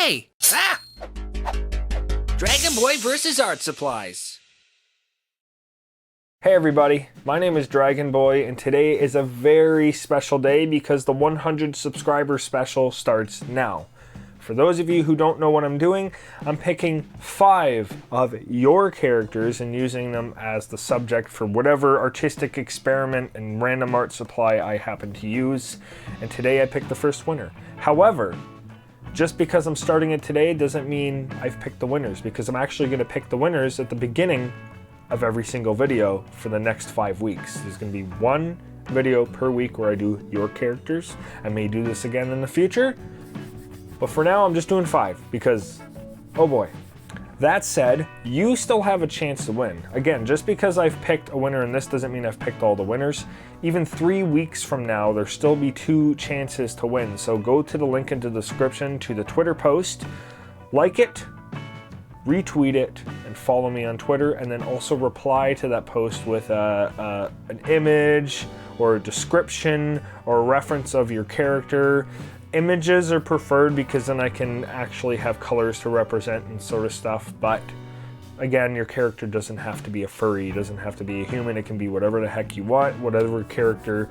Hey! Ah! Dragon Boy versus art supplies. Hey everybody, my name is Dragon Boy, and today is a very special day because the 100 subscriber special starts now. For those of you who don't know what I'm doing, I'm picking 5 of your characters and using them as the subject for whatever artistic experiment and random art supply I happen to use. And today I picked the first winner. However, just because I'm starting it today doesn't mean I've picked the winners, because I'm actually going to pick the winners at the beginning of every single video for the next 5 weeks. There's going to be 1 video per week where I do your characters. I may do this again in the future, but for now I'm just doing 5 because, oh boy. That said, you still have a chance to win. Again, just because I've picked a winner in this doesn't mean I've picked all the winners. Even 3 weeks from now, there'll still be 2 chances to win. So go to the link in the description to the Twitter post, like it, retweet it, and follow me on Twitter, and then also reply to that post with an image or a description or a reference of your character. Images are preferred because then I can actually have colors to represent and sort of stuff, but again, your character doesn't have to be a furry, it doesn't have to be a human, it can be whatever the heck you want, whatever character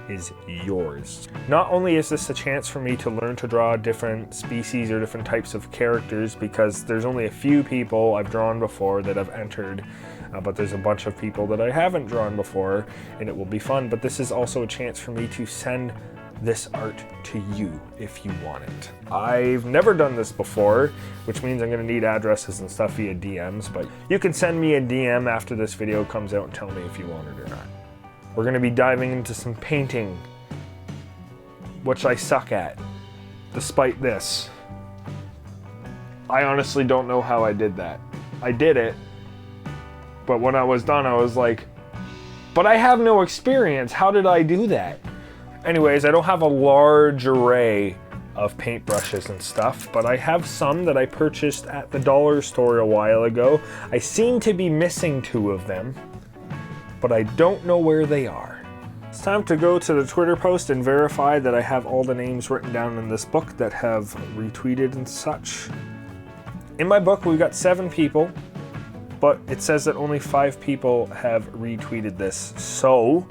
is yours. Not only is this a chance for me to learn to draw different species or different types of characters, because there's only a few people I've drawn before that have entered, but there's a bunch of people that I haven't drawn before, and it will be fun, but this is also a chance for me to send this art to you if you want it. I've never done this before, which means I'm gonna need addresses and stuff via DMs, but you can send me a DM after this video comes out and tell me if you want it or not. We're gonna be diving into some painting, which I suck at, despite this. I honestly don't know how I did that. I did it, but when I was done, I was like, but I have no experience, how did I do that? Anyways, I don't have a large array of paintbrushes and stuff, but I have some that I purchased at the dollar store a while ago. I seem to be missing 2 of them, but I don't know where they are. It's time to go to the Twitter post and verify that I have all the names written down in this book that have retweeted and such. In my book, we've got 7 people, but it says that only 5 people have retweeted this, so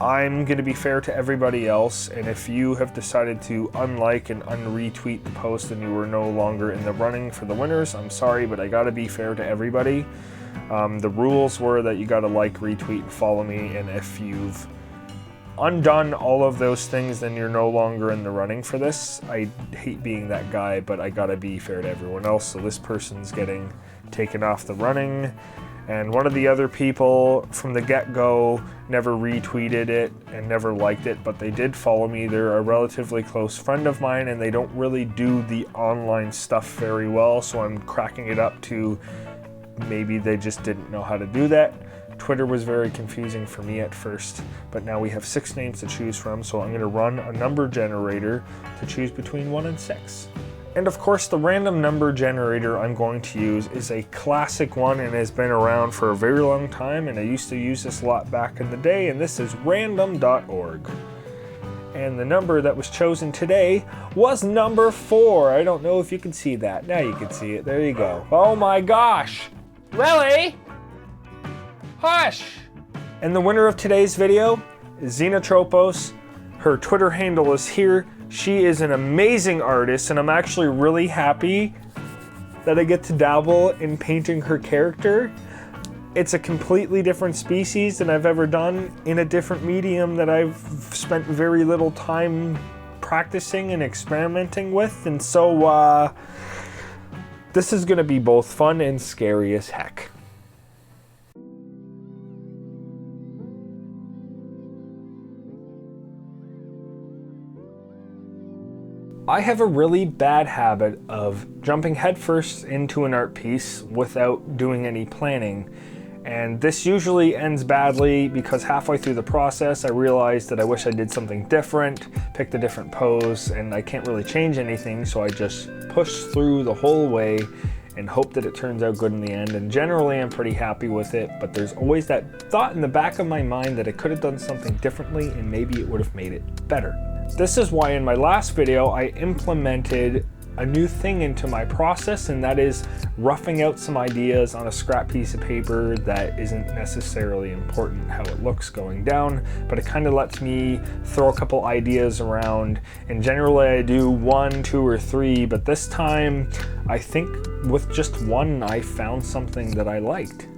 I'm going to be fair to everybody else, and if you have decided to unlike and unretweet the post and you are no longer in the running for the winners, I'm sorry, but I gotta be fair to everybody. The rules were that you gotta like, retweet, and follow me, and if you've undone all of those things, then you're no longer in the running for this. I hate being that guy, but I gotta be fair to everyone else, so this person's getting taken off the running. And one of the other people from the get-go never retweeted it and never liked it, but they did follow me. They're a relatively close friend of mine, and they don't really do the online stuff very well, so I'm cracking it up to maybe they just didn't know how to do that. Twitter was very confusing for me at first, but now we have 6 names to choose from, so I'm going to run a number generator to choose between 1 and 6. And of course, the random number generator I'm going to use is a classic one and has been around for a very long time, and I used to use this a lot back in the day, and this is random.org. And the number that was chosen today was number 4. I don't know if you can see that. Now you can see it. There you go. Oh my gosh! Lily! Hush! And the winner of today's video is Xenotropos. Her Twitter handle is here. She is an amazing artist, and I'm actually really happy that I get to dabble in painting her character. It's a completely different species than I've ever done in a different medium that I've spent very little time practicing and experimenting with, and so this is gonna be both fun and scary as heck. I have a really bad habit of jumping headfirst into an art piece without doing any planning, and this usually ends badly because halfway through the process I realize that I wish I did something different, picked a different pose, and I can't really change anything, so I just push through the whole way and hope that it turns out good in the end, and generally I'm pretty happy with it, but there's always that thought in the back of my mind that I could have done something differently and maybe it would have made it better. This is why in my last video I implemented a new thing into my process, and that is roughing out some ideas on a scrap piece of paper that isn't necessarily important how it looks going down, but it kind of lets me throw a couple ideas around. And generally I do 1, 2, or 3, but this time I think with just one I found something that I liked.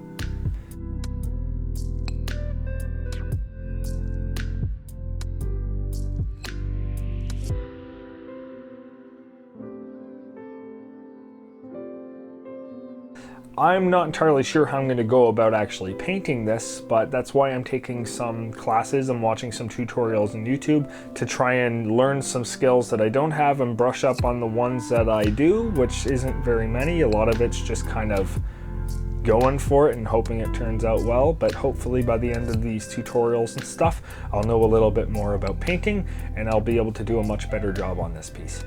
I'm not entirely sure how I'm going to go about actually painting this, but that's why I'm taking some classes. I'm watching some tutorials on YouTube to try and learn some skills that I don't have and brush up on the ones that I do, which isn't very many. A lot of it's just kind of going for it and hoping it turns out well, but hopefully by the end of these tutorials and stuff, I'll know a little bit more about painting and I'll be able to do a much better job on this piece.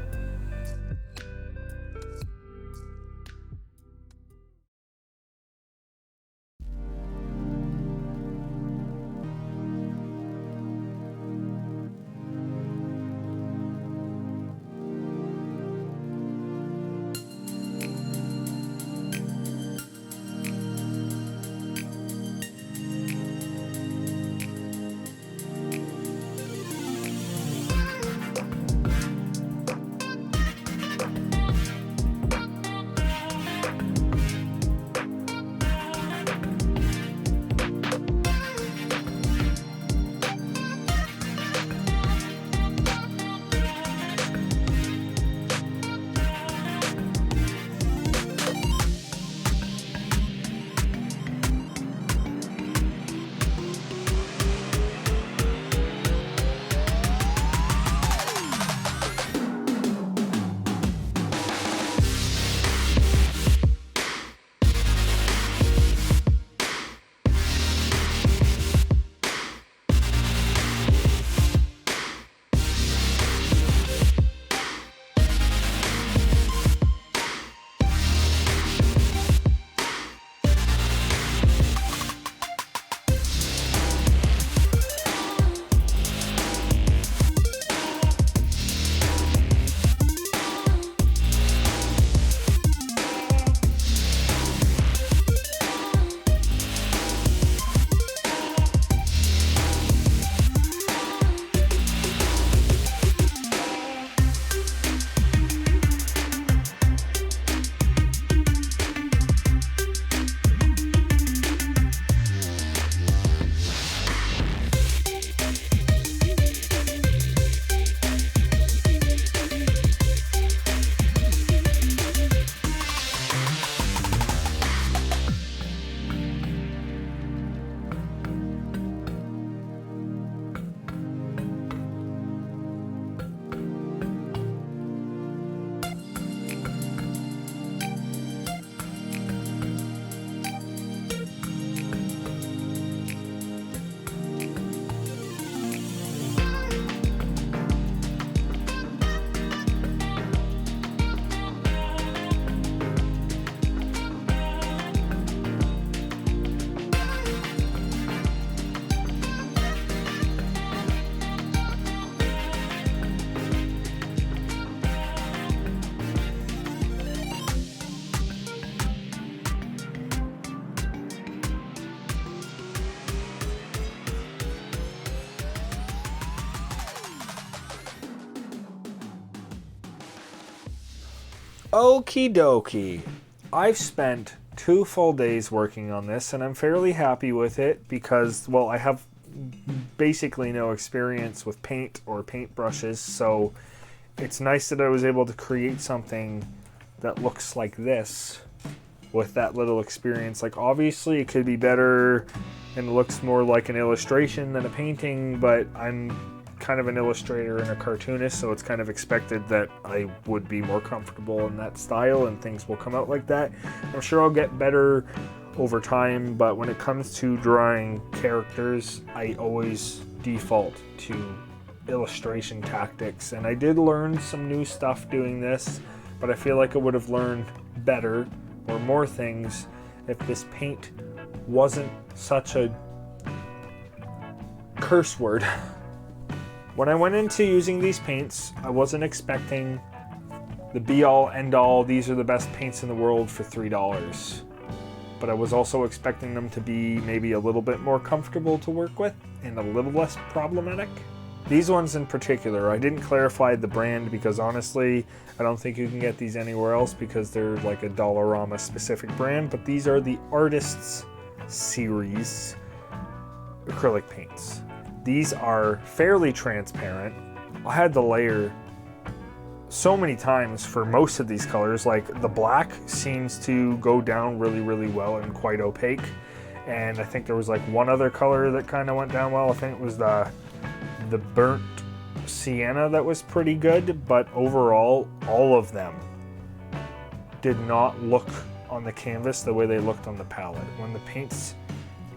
Okie dokie. I've spent 2 full days working on this and I'm fairly happy with it because, well, I have basically no experience with paint or paintbrushes, so it's nice that I was able to create something that looks like this with that little experience. Like, obviously it could be better and looks more like an illustration than a painting, but I'm kind of an illustrator and a cartoonist, so it's kind of expected that I would be more comfortable in that style and things will come out like that. I'm sure I'll get better over time, but when it comes to drawing characters, I always default to illustration tactics, and I did learn some new stuff doing this, but I feel like I would have learned better or more things if this paint wasn't such a curse word. When I went into using these paints, I wasn't expecting the be-all, end-all, these are the best paints in the world for $3. But I was also expecting them to be maybe a little bit more comfortable to work with and a little less problematic. These ones in particular, I didn't clarify the brand because honestly, I don't think you can get these anywhere else because they're like a Dollarama specific brand, but these are the Artists Series acrylic paints. These are fairly transparent. I had the layer so many times for most of these colors. Like the black seems to go down really, really well and quite opaque. And I think there was like one other color that kind of went down well. I think it was the burnt sienna that was pretty good, but overall, all of them did not look on the canvas the way they looked on the palette. When the paint's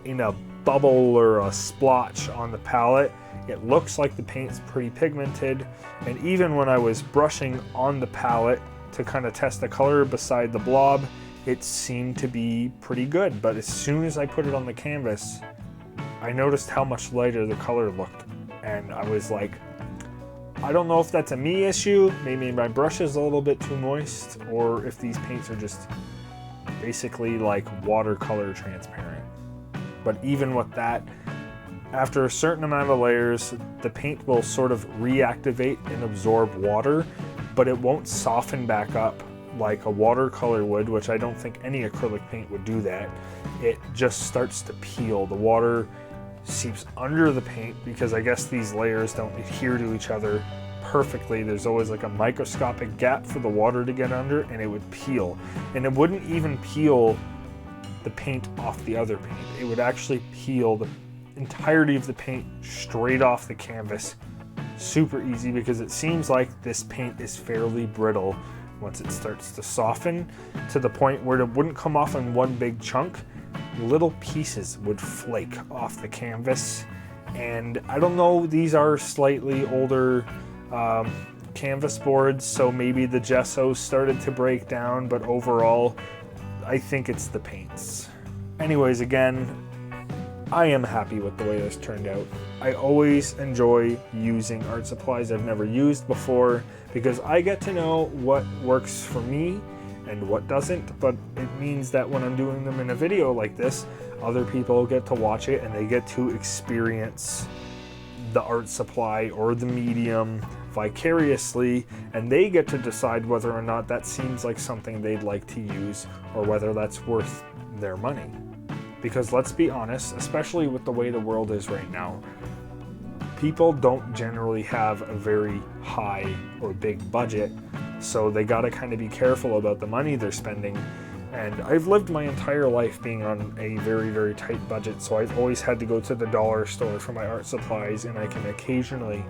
in a bubble or a splotch on the palette, it looks like the paint's pretty pigmented. And even when I was brushing on the palette to kind of test the color beside the blob, it seemed to be pretty good. But as soon as I put it on the canvas, I noticed how much lighter the color looked. And I was like, I don't know if that's a me issue, maybe my brush is a little bit too moist, or if these paints are just basically like watercolor transparent. But even with that, after a certain amount of layers, the paint will sort of reactivate and absorb water, but it won't soften back up like a watercolor would, which I don't think any acrylic paint would do that. It just starts to peel. The water seeps under the paint because I guess these layers don't adhere to each other perfectly. There's always like a microscopic gap for the water to get under, and it would peel. And it wouldn't even peel the paint off the other paint. It would actually peel the entirety of the paint straight off the canvas. Super easy because it seems like this paint is fairly brittle once it starts to soften to the point where it wouldn't come off in one big chunk. Little pieces would flake off the canvas. And I don't know, these are slightly older canvas boards, so maybe the gesso started to break down, but overall I think it's the paints. Anyways, again, I am happy with the way this turned out. I always enjoy using art supplies I've never used before because I get to know what works for me and what doesn't, but it means that when I'm doing them in a video like this, other people get to watch it and they get to experience the art supply or the medium vicariously, and they get to decide whether or not that seems like something they'd like to use or whether that's worth their money. Because let's be honest, especially with the way the world is right now, people don't generally have a very high or big budget, so they gotta kind of be careful about the money they're spending. And I've lived my entire life being on a very, very tight budget, so I've always had to go to the dollar store for my art supplies, and I can occasionally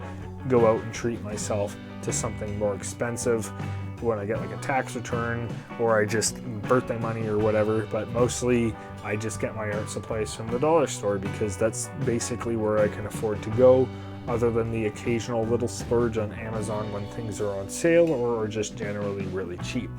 go out and treat myself to something more expensive when I get like a tax return or I just birthday money or whatever, but mostly I just get my art supplies from the dollar store because that's basically where I can afford to go, other than the occasional little splurge on Amazon when things are on sale or are just generally really cheap.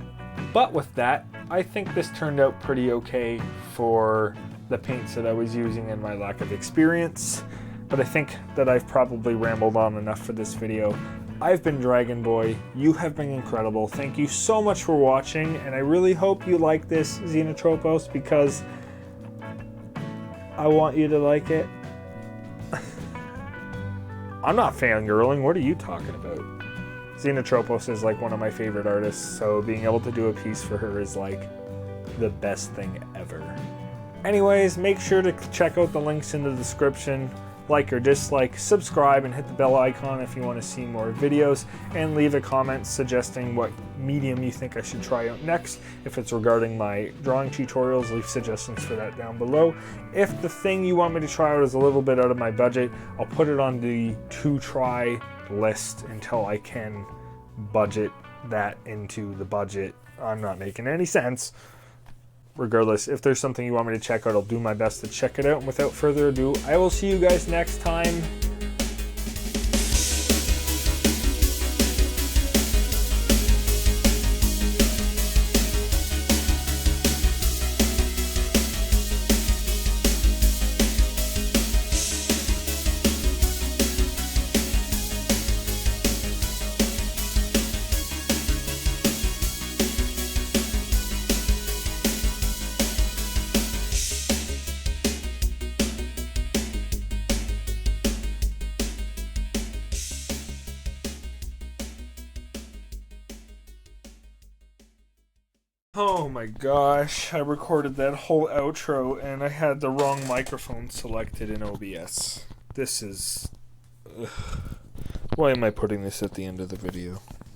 But with that, I think this turned out pretty okay for the paints that I was using and my lack of experience. But I think that I've probably rambled on enough for this video. I've been Dragon Boy, you have been incredible. Thank you so much for watching, and I really hope you like this Xenotropos because I want you to like it. I'm not fangirling, what are you talking about? Xenotropos is like one of my favorite artists, so being able to do a piece for her is like the best thing ever. Anyways, make sure to check out the links in the description. Like or dislike, subscribe, and hit the bell icon if you want to see more videos, and leave a comment suggesting what medium you think I should try out next. If it's regarding my drawing tutorials, leave suggestions for that down below. If the thing you want me to try out is a little bit out of my budget, I'll put it on the to try list until I can budget that into the budget. I'm not making any sense. Regardless, if there's something you want me to check out, I'll do my best to check it out. And without further ado, I will see you guys next time. Oh my gosh, I recorded that whole outro and I had the wrong microphone selected in OBS. This is... Ugh. Why am I putting this at the end of the video?